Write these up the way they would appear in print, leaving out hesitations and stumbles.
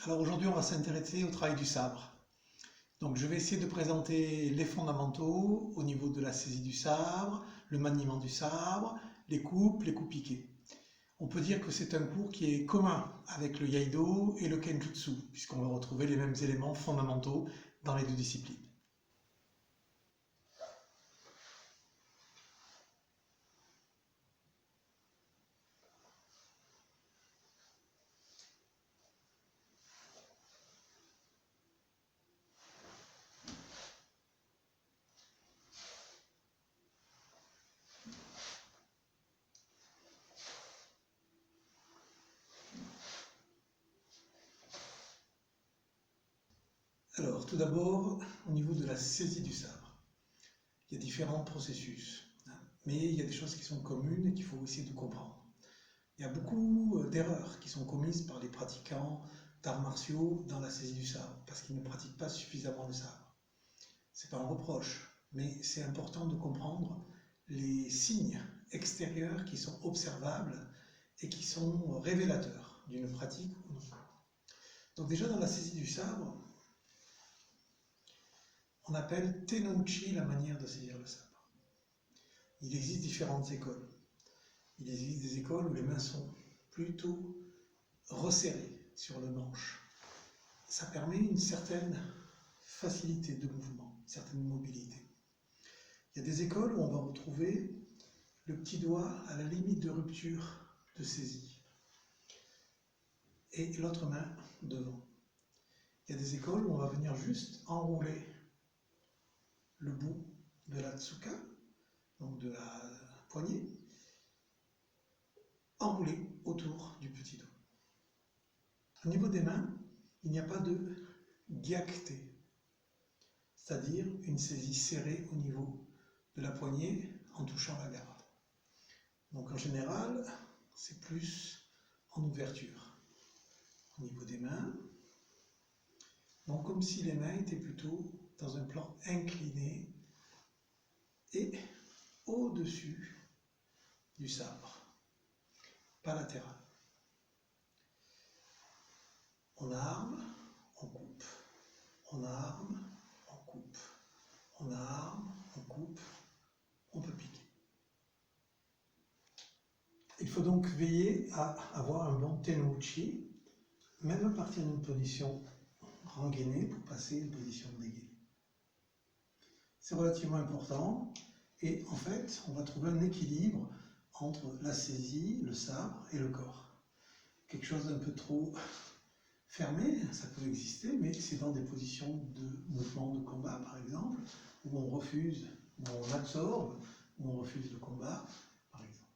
Alors aujourd'hui, on va s'intéresser au travail du sabre. Donc je vais essayer de présenter les fondamentaux au niveau de la saisie du sabre, le maniement du sabre, les coups piqués. On peut dire que c'est un cours qui est commun avec le Iaido et le Kenjutsu, puisqu'on va retrouver les mêmes éléments fondamentaux dans les deux disciplines. Alors, tout d'abord, au niveau de la saisie du sabre, il y a différents processus, mais il y a des choses qui sont communes et qu'il faut essayer de comprendre. Il y a beaucoup d'erreurs qui sont commises par les pratiquants d'arts martiaux dans la saisie du sabre, parce qu'ils ne pratiquent pas suffisamment le sabre. Ce n'est pas un reproche, mais c'est important de comprendre les signes extérieurs qui sont observables et qui sont révélateurs d'une pratique ou non. Donc déjà dans la saisie du sabre, on appelle Tenouchi la manière de saisir le sabre. Il existe différentes écoles. Il existe des écoles où les mains sont plutôt resserrées sur le manche. Ça permet une certaine facilité de mouvement, une certaine mobilité. Il y a des écoles où on va retrouver le petit doigt à la limite de rupture de saisie et l'autre main devant. Il y a des écoles où on va venir juste enrouler le bout de la tsuka, donc de la poignée, enroulé autour du petit doigt. Au niveau des mains, il n'y a pas de gyakute, c'est-à-dire une saisie serrée au niveau de la poignée en touchant la garde. Donc en général, c'est plus en ouverture. Au niveau des mains, donc comme si les mains étaient plutôt dans un plan incliné et au-dessus du sabre, pas latéral. On arme, on coupe, on arme, on coupe, on arme, on coupe, on peut piquer. Il faut donc veiller à avoir un bon tenouchi, même à partir d'une position rengainée pour passer une position dégainée. C'est relativement important et en fait, on va trouver un équilibre entre la saisie, le sabre et le corps. Quelque chose d'un peu trop fermé, ça peut exister, mais c'est dans des positions de mouvement de combat, par exemple, où on refuse, où on absorbe, où on refuse le combat, par exemple.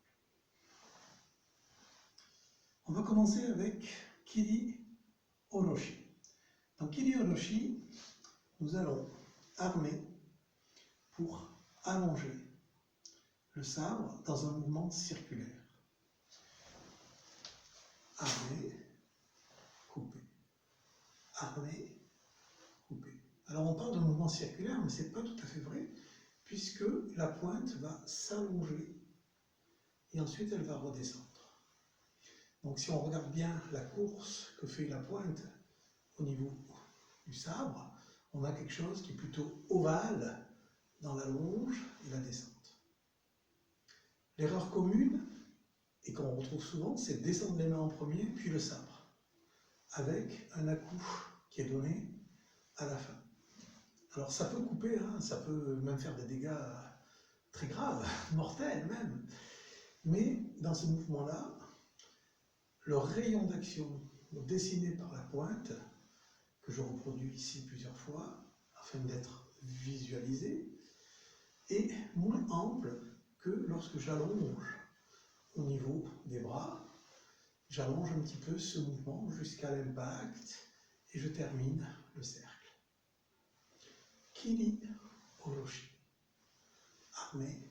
On va commencer avec Kiri Oroshi. Dans Kiri Oroshi, nous allons armer pour allonger le sabre dans un mouvement circulaire. Armer, couper. Armer, couper. Alors on parle de mouvement circulaire, mais ce n'est pas tout à fait vrai, puisque la pointe va s'allonger et ensuite elle va redescendre. Donc si on regarde bien la course que fait la pointe au niveau du sabre, on a quelque chose qui est plutôt ovale dans la longe et la descente. L'erreur commune, et qu'on retrouve souvent, c'est descendre les mains en premier, puis le sabre, avec un à-coup qui est donné à la fin. Alors ça peut couper, ça peut même faire des dégâts très graves, mortels même, mais dans ce mouvement-là, le rayon d'action dessiné par la pointe, que je reproduis ici plusieurs fois, afin d'être visualisé, est moins ample que lorsque j'allonge au niveau des bras. J'allonge un petit peu ce mouvement jusqu'à l'impact et je termine le cercle. Kiri Oroshi. Armer,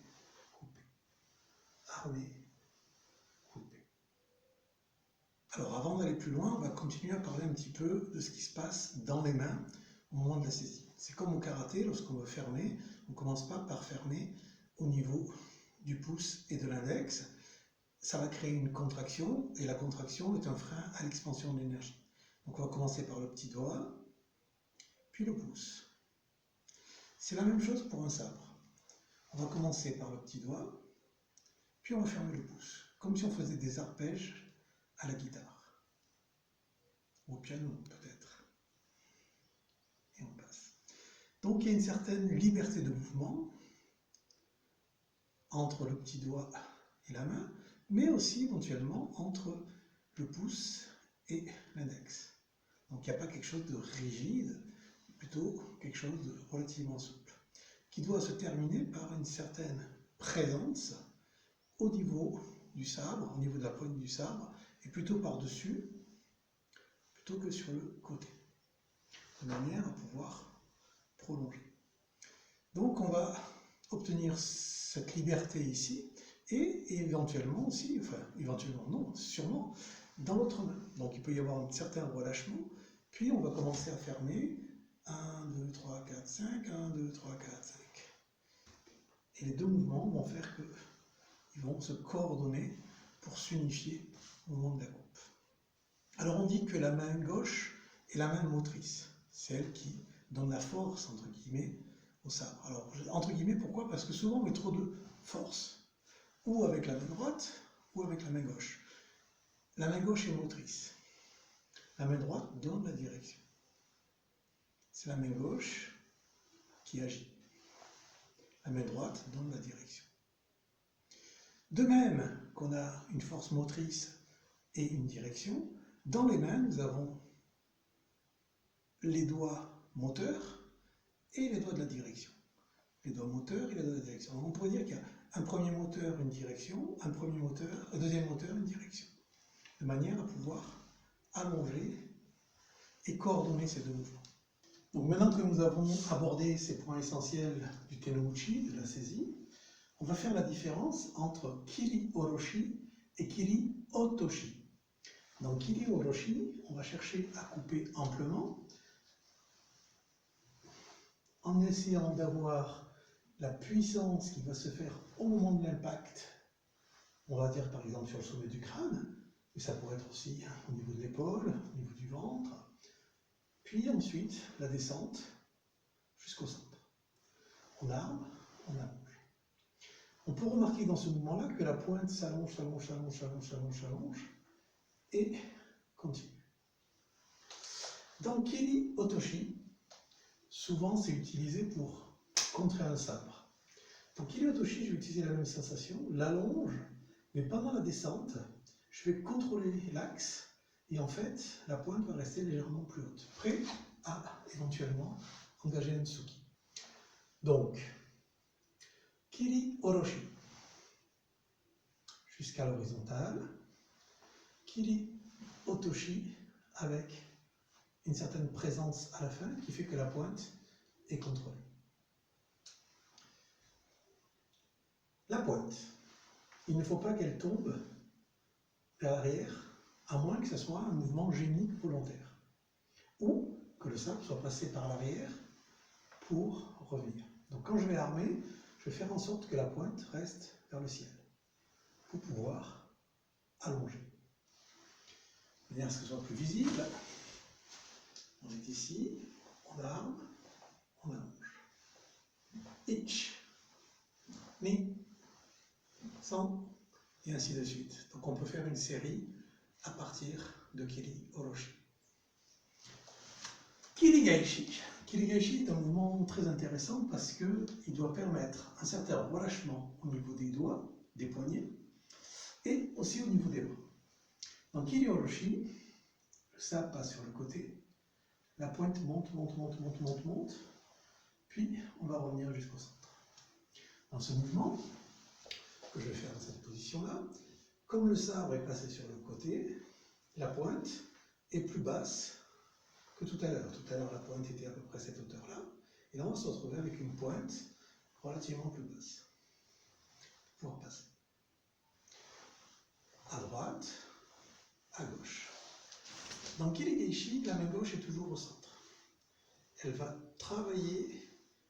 couper. Armer, couper. Alors avant d'aller plus loin, on va continuer à parler un petit peu de ce qui se passe dans les mains au moment de la saisie. C'est comme au karaté, lorsqu'on veut fermer, on ne commence pas par fermer au niveau du pouce et de l'index. Ça va créer une contraction, et la contraction est un frein à l'expansion de l'énergie. Donc on va commencer par le petit doigt, puis le pouce. C'est la même chose pour un sabre. On va commencer par le petit doigt, puis on va fermer le pouce, comme si on faisait des arpèges à la guitare, ou au piano peut-être. Et on passe. Donc il y a une certaine liberté de mouvement entre le petit doigt et la main, mais aussi éventuellement entre le pouce et l'index. Donc il n'y a pas quelque chose de rigide, plutôt quelque chose de relativement souple, qui doit se terminer par une certaine présence au niveau du sabre, au niveau de la pointe du sabre, et plutôt par-dessus, plutôt que sur le côté, de manière à pouvoir prolonger. Donc on va obtenir cette liberté ici, et éventuellement aussi, enfin éventuellement non, sûrement, dans l'autre main. Donc il peut y avoir un certain relâchement, puis on va commencer à fermer 1, 2, 3, 4, 5, 1, 2, 3, 4, 5. Et les deux mouvements vont faire qu'ils vont se coordonner pour s'unifier au moment de la coupe. Alors on dit que la main gauche est la main motrice, celle qui donne la force, entre guillemets, au sabre. Alors, entre guillemets, pourquoi? Parce que souvent on met trop de force, ou avec la main droite, ou avec la main gauche. La main gauche est motrice. La main droite donne la direction. C'est la main gauche qui agit. La main droite donne la direction. De même qu'on a une force motrice et une direction, dans les mains, nous avons les doigts moteurs et les doigts de la direction. Les doigts moteurs et les doigts de la direction. Donc on pourrait dire qu'il y a un premier moteur, une direction, un deuxième moteur, une direction. De manière à pouvoir allonger et coordonner ces deux mouvements. Donc maintenant que nous avons abordé ces points essentiels du Tenno-uchi, de la saisie, on va faire la différence entre Kiri Oroshi et Kiri Otoshi. Dans Kiri Oroshi, on va chercher à couper amplement en essayant d'avoir la puissance qui va se faire au moment de l'impact, on va dire par exemple sur le sommet du crâne, mais ça pourrait être aussi au niveau de l'épaule, au niveau du ventre, puis ensuite la descente jusqu'au centre. On arme, on allonge. On peut remarquer dans ce mouvement-là que la pointe s'allonge, s'allonge, s'allonge, s'allonge, s'allonge, s'allonge, et continue. Dans Kiri Otoshi, souvent c'est utilisé pour contrer un sabre. Dans Kiri Otoshi, je vais utiliser la même sensation, l'allonge, mais pendant la descente, je vais contrôler l'axe, et en fait, la pointe va rester légèrement plus haute, prêt à éventuellement engager un tsuki. Donc, Kiri Oroshi, jusqu'à l'horizontale, Kiri Otoshi, avec une certaine présence à la fin qui fait que la pointe est contrôlée. La pointe, il ne faut pas qu'elle tombe vers l'arrière, à moins que ce soit un mouvement génique volontaire, ou que le sabre soit passé par l'arrière pour revenir. Donc quand je vais armer, je vais faire en sorte que la pointe reste vers le ciel, pour pouvoir allonger. De manière à ce que ce soit plus visible, on est ici, on arme, on allonge. Ich, ni, san, et ainsi de suite. Donc on peut faire une série à partir de Kiri Oroshi. Kirigaishi. Kirigaishi est un mouvement très intéressant parce qu'il doit permettre un certain relâchement au niveau des doigts, des poignets, et aussi au niveau des bras. Dans Kiri Oroshi, le sabre passe sur le côté, la pointe monte, monte, monte, monte, monte, monte, puis on va revenir jusqu'au centre. Dans ce mouvement, que je vais faire dans cette position-là, comme le sabre est passé sur le côté, la pointe est plus basse que tout à l'heure. Tout à l'heure, la pointe était à peu près cette hauteur-là, et là, on va se retrouver avec une pointe relativement plus basse pour pouvoir passer. À droite, à gauche. Dans Kirigaishi, la main gauche est toujours au centre. Elle va travailler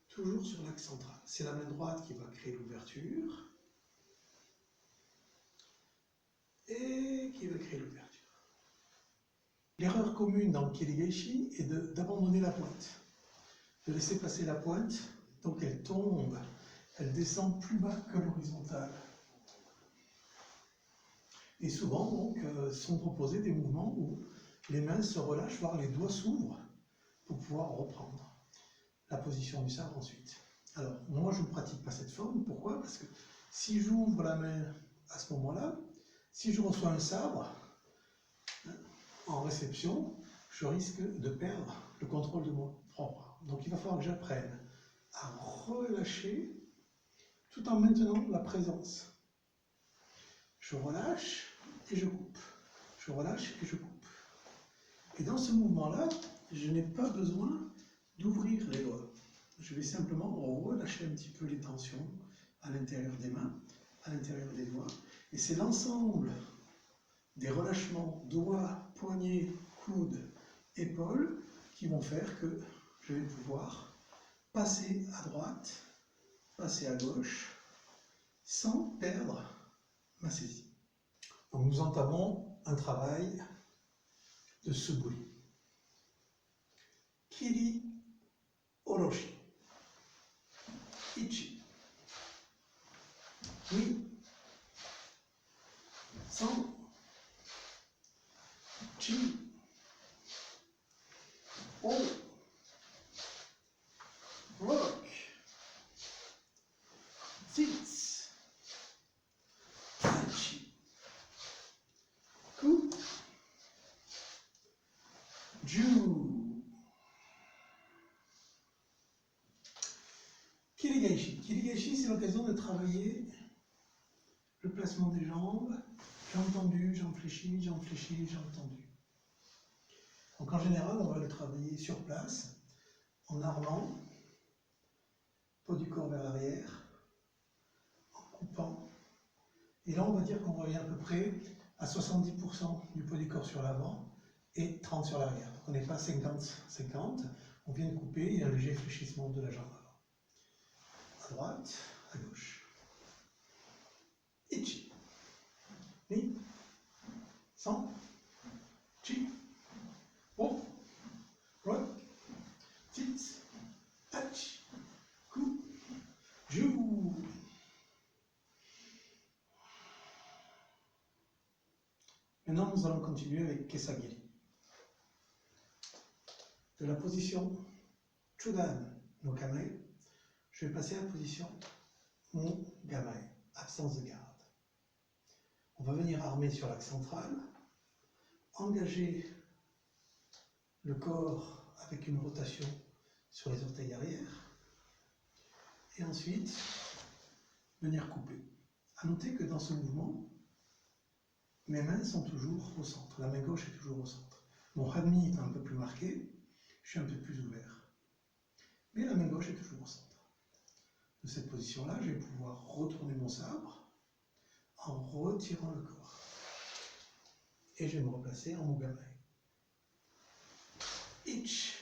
toujours sur l'axe central. C'est la main droite qui va créer l'ouverture et qui va créer l'ouverture. L'erreur commune dans le Kirigaishi est d'abandonner la pointe, de laisser passer la pointe, donc elle tombe, elle descend plus bas que l'horizontale. Et souvent, donc, sont proposés des mouvements où les mains se relâchent, voire les doigts s'ouvrent pour pouvoir reprendre la position du sabre ensuite. Alors, moi, je ne pratique pas cette forme. Pourquoi? Parce que si j'ouvre la main à ce moment-là, si je reçois un sabre, en réception, je risque de perdre le contrôle de mon propre arme. Donc, il va falloir que j'apprenne à relâcher tout en maintenant la présence. Je relâche et je coupe. Je relâche et je coupe. Et dans ce mouvement-là, je n'ai pas besoin d'ouvrir les doigts. Je vais simplement relâcher un petit peu les tensions à l'intérieur des mains, à l'intérieur des doigts. Et c'est l'ensemble des relâchements doigts, poignets, coudes, épaules qui vont faire que je vais pouvoir passer à droite, passer à gauche, sans perdre ma saisie. Donc nous entamons un travail de suburi. Kiri oroshi. Ichi. Ni. San. Chi. O. Rock. Sits. Hachi. Ku. Ju. Kirigaishi. Kirigaishi, c'est l'occasion de travailler le placement des jambes, jambes tendues, jambes fléchies, jambes fléchies, jambes tendues. Donc en général, on va le travailler sur place, en armant, poids du corps vers l'arrière, en coupant. Et là, on va dire qu'on revient à peu près à 70% du poids du corps sur l'avant et 30% sur l'arrière. Donc on n'est pas 50-50, on vient de couper, il y a un léger fléchissement de la jambe avant. À droite, à gauche. Ichi. Ni. San. Chi. O. Rock. Sits. Hachi. Ku. Ju. Maintenant, nous allons continuer avec Kesagiri. De la position Chudan no Kamae, je vais passer à la position Mon Gamae, absence de garde. On va venir armer sur l'axe central, engager le corps avec une rotation sur les orteils arrière, et ensuite venir couper. À noter que dans ce mouvement, mes mains sont toujours au centre, la main gauche est toujours au centre. Mon hanmi est un peu plus marqué, je suis un peu plus ouvert. Mais la main gauche est toujours au centre. De cette position-là, je vais pouvoir retourner mon sabre en retirant le corps. Et je vais me replacer en Mugamae. Ich.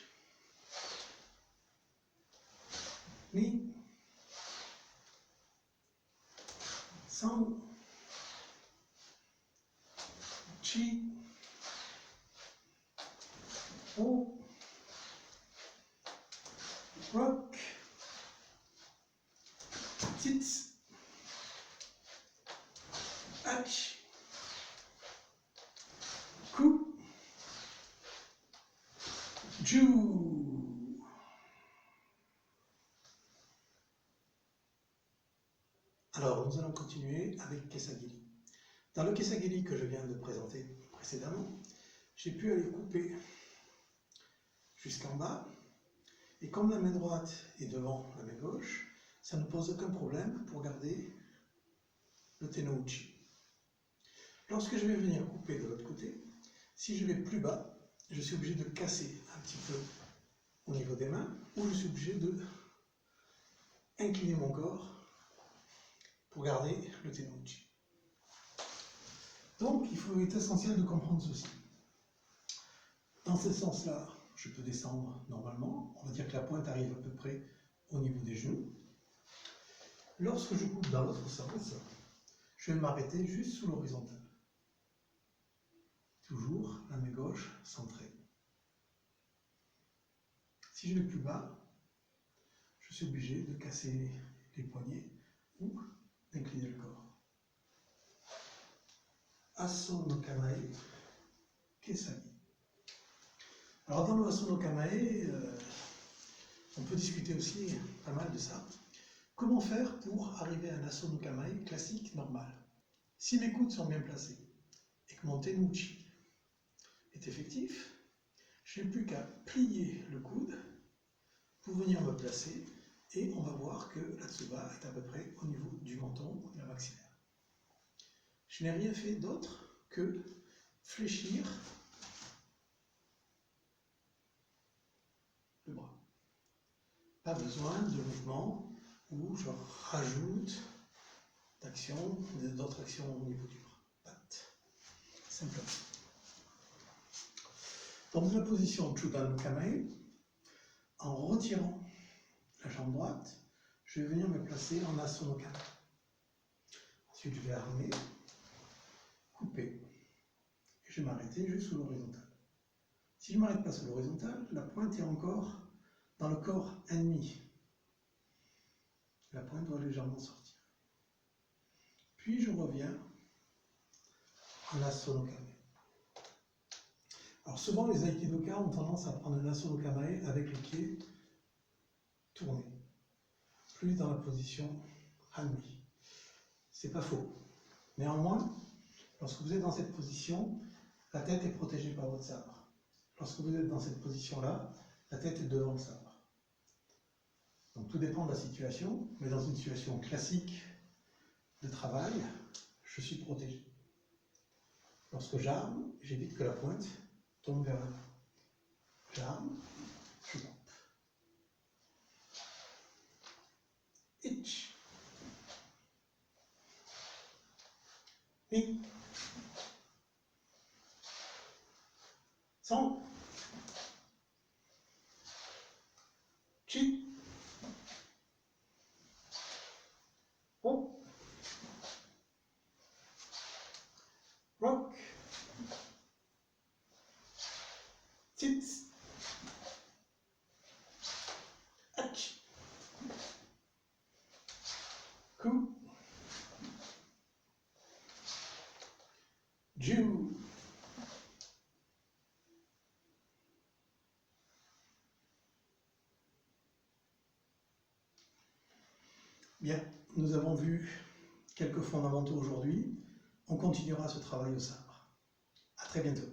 Ni. San. Chi. O. Rock. Sits. Hachi. Ku. Ju. Alors, nous allons continuer avec Kesagiri. Dans le Kesagiri que je viens de présenter précédemment, j'ai pu aller couper jusqu'en bas, et comme la main droite est devant la main gauche, ça ne pose aucun problème pour garder le tenouchi. Lorsque je vais venir couper de l'autre côté, si je vais plus bas, je suis obligé de casser un petit peu au niveau des mains, ou je suis obligé de incliner mon corps pour garder le tenouchi. Donc, il est essentiel de comprendre ceci. Dans ce sens-là, je peux descendre normalement. On va dire que la pointe arrive à peu près au niveau des genoux. Lorsque je coupe dans l'autre sens, je vais m'arrêter juste sous l'horizontale. Toujours la main gauche centrée. Si je vais plus bas, je suis obligé de casser les poignets ou d'incliner le corps. Aso no Kamae, Kesagi. Alors dans le Aso no Kamae, on peut discuter aussi pas mal de ça. Comment faire pour arriver à un Aso no Kamae classique, normal? Si mes coudes sont bien placés et que mon tenuchi est effectif, je n'ai plus qu'à plier le coude pour venir me placer et on va voir que l'Atsuba est à peu près au niveau du menton et la maxillaire. Je n'ai rien fait d'autre que fléchir le bras. Pas besoin de mouvement où je rajoute d'actions, d'autres actions au niveau du bras. Patte. Simplement. Dans la position Chudan no Kamae, en retirant la jambe droite, je vais venir me placer en Aso no Kamae. Ensuite, je vais armer, couper, et je vais m'arrêter juste sous l'horizontale. Si je ne m'arrête pas sous l'horizontale, la pointe est encore dans le corps ennemi. La pointe doit légèrement sortir. Puis je reviens en Aso no Kamae. Alors souvent les Aikidoka ont tendance à prendre un Aso no Kamae avec le pied tourné, plus dans la position Hanmi. C'est pas faux. Néanmoins, lorsque vous êtes dans cette position, la tête est protégée par votre sabre. Lorsque vous êtes dans cette position-là, la tête est devant le sabre. Donc tout dépend de la situation, mais dans une situation classique de travail, je suis protégé. Lorsque j'arme, j'évite que la pointe tombe vers l'avant. J'arme, je coupe. Itch. Mi. San. Chi. Ho. Rock. Tits. Hatch. Coup. Ju. Bien, nous avons vu quelques fondamentaux aujourd'hui. On continuera ce travail au sabre. À très bientôt.